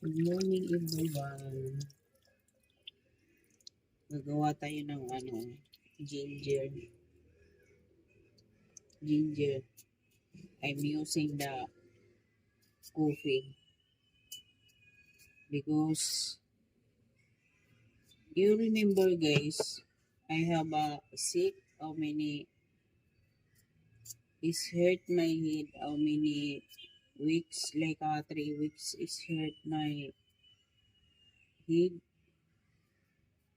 Good morning, everyone. Gagawa tayo ng ginger. Ginger. I'm using the coffee because you remember, guys, I have a sick. How many is hurt my head? How many weeks? Like 3 weeks is hurt my head.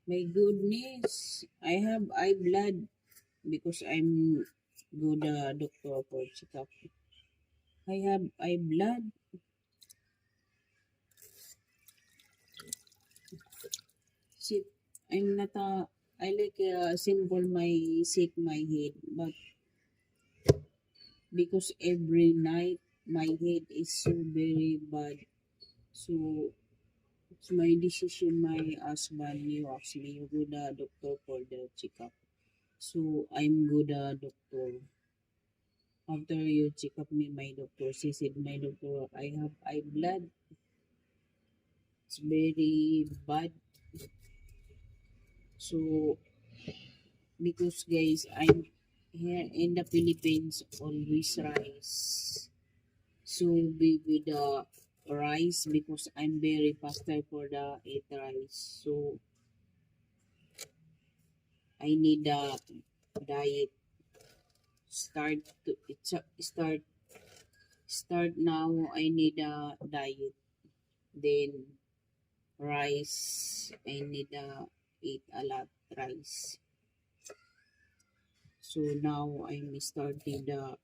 My goodness, I have eye blood because I'm go the doctor for checkup. I have eye blood. Shit, I'm not I like simple my sick my head, but because every night my head is so very bad. So it's my decision. My husband, you ask me, you go the doctor for the checkup. So I'm go the doctor. After you check up me, my doctor, she said, my doctor, I have eye blood. It's very bad. So because guys, I'm here in the Philippines, always rice. So be with the rice because I'm very faster for the eat rice. So I need the diet. Start to it's start now. I need a diet. Then rice. I need eat a lot rice. So now I'm starting the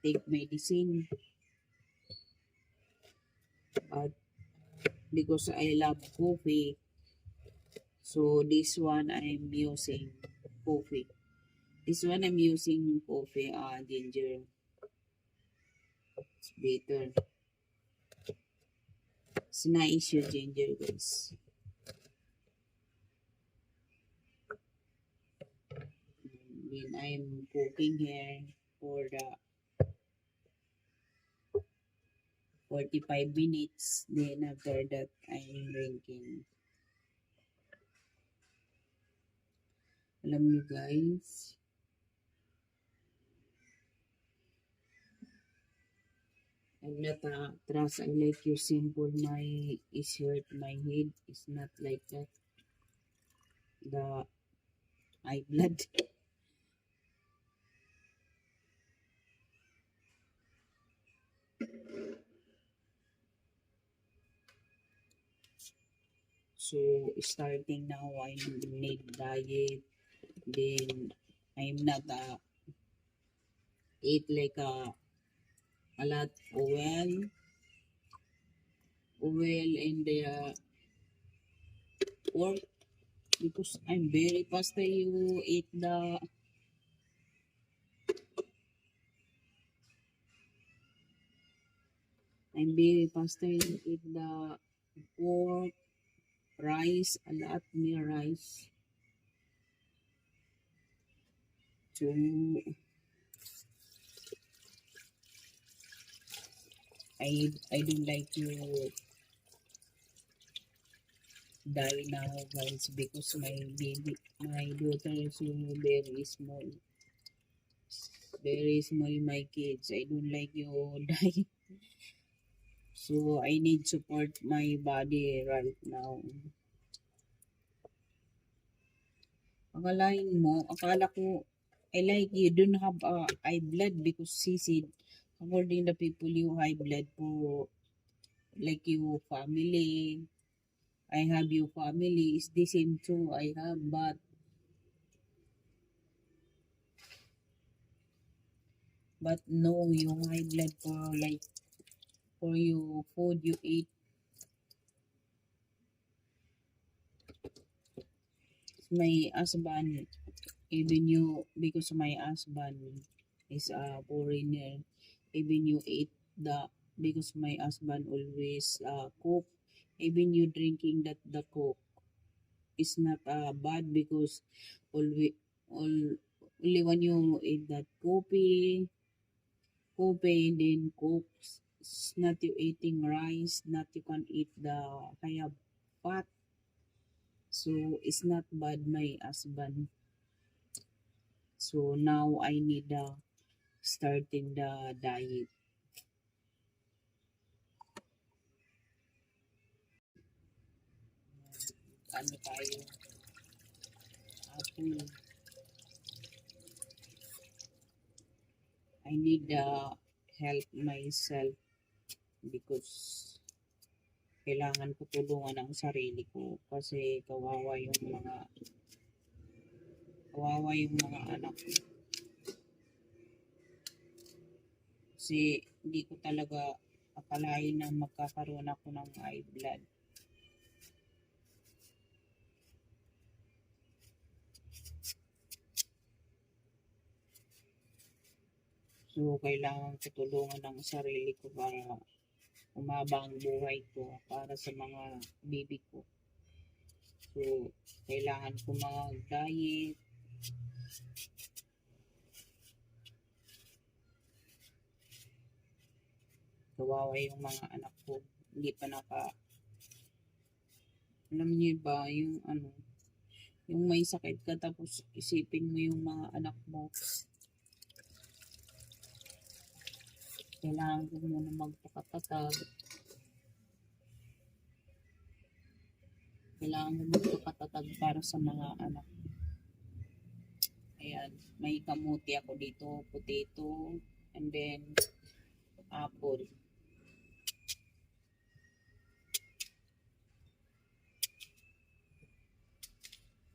take medicine. But because I love coffee, so this one I'm using coffee. This one I'm using coffee, ginger. It's better. It's nice your ginger, guys. When I'm cooking here for the 45 minutes, then after that I'm drinking. Alam niyo guys, I'm not trust. I like your simple. My is hurt my head. It's not like that. The eye blood. So starting now, I need diet. Then I'm not eat like a lot oil in the pork because I'm very fast. You eat the I'm very fast. You eat the pork rice a lot me rice. So I don't like to die now, guys, because my daughter is so very small, my kids. I don't like you die, so I need support my body right now. Akala ko I like you don't have high blood because she said according to people you high blood po like you family. I have your family is the same too. I have, but no, yung high blood for like for you food you eat. My husband, even you because my husband is a foreigner, even you eat the because my husband always cook. Even you drinking that the coke is not bad because always only when you eat that coffee then coke not you eating rice, not you can eat the kaya fat. So it's not bad my husband. So now I need starting the diet. Ano tayo? Apple. I need help myself because kailangan ko tulungan ang sarili ko kasi kawawa yung mga anak ko. Kasi hindi ko talaga akalain na magkakaroon ako ng high blood. So, kailangan ko tulungan ang sarili ko para umaba ang buhay ko para sa mga baby ko. So, kailangan ko mag-diet. Kawawa yung mga anak ko. Hindi pa alam niyo ba, yung may sakit ka tapos isipin mo yung mga anak mo. Kailangan ko muna magpakatatag. Kailangan ko magpakatatag para sa mga anak. Ayan, may kamuti ako dito, potato, and then apple.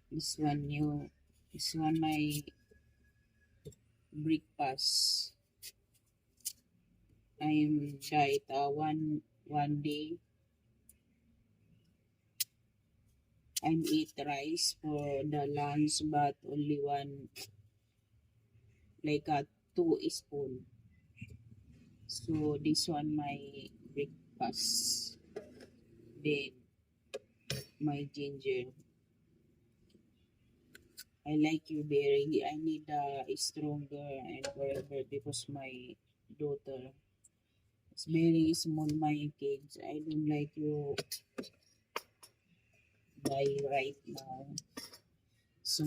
This one my breakfast. I'm diet one day. I'm eat rice for the lunch, but only one, like a 2 spoon. So this one my breakfast. Then my ginger. I like you berry. I need stronger and forever because my daughter is very small. My kids, I don't like you buy right now. So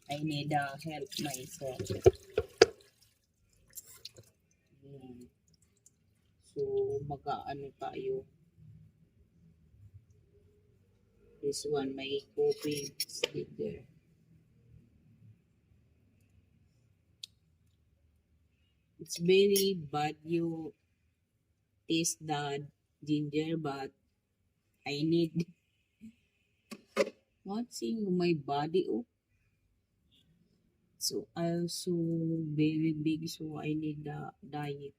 I need help myself. So mag-ano tayo. This one, my coffee sticker. It's very bad you taste the ginger, but I need what's in my body. Oh, so also very big, so I need the diet.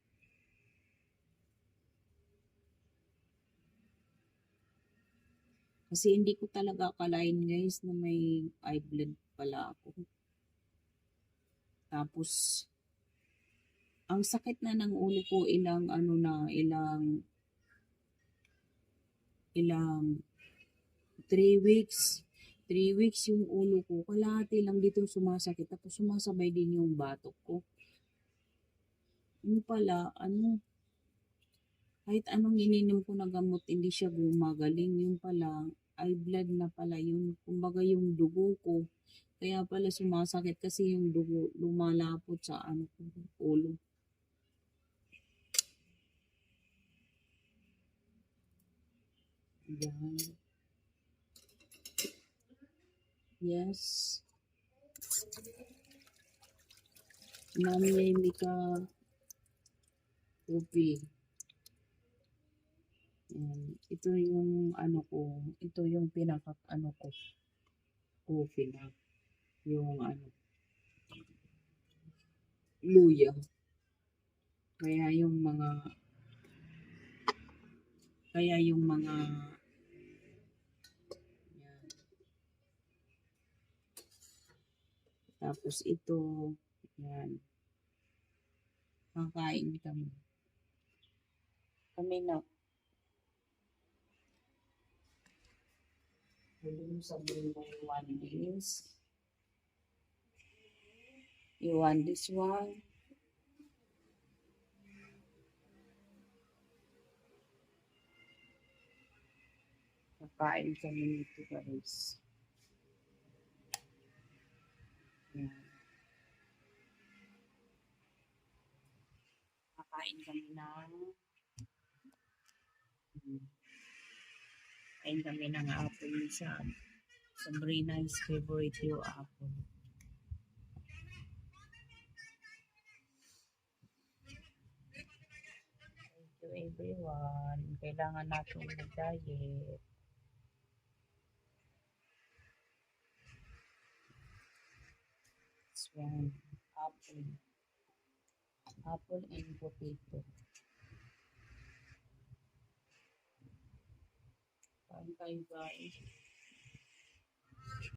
Kasi hindi ko talaga akalain guys na may high blood pala ako. Tapos ang sakit na ng ulo ko ilang 3 weeks. 3 weeks yung ulo ko. Kalahati lang dito sumasakit. Tapos sumasabay din yung batok ko. Yung pala, kahit anong ininom ko na gamot, hindi siya gumagaling. Yung pala, high blood na pala yun. Kumbaga yung dugo ko. Kaya pala sumasakit kasi yung dugo lumalapot sa ulo. Yan. Yes. Namimili ka coffee. Ito yung ito yung pinaka ko, coffee na. Yung luya. Kaya yung mga yan. Tapos ito, yan. Kakain kami. Kami na. Yung sabihin mo you want this. You want this one. Kakain kami nito guys. Yan. Kakain kami ng kain kami ng apple sa Sabrina's favorite yung apple. Thank you everyone. Kailangan natin mag-diet. This one, apple. Apple and potato. Kain tayo guys.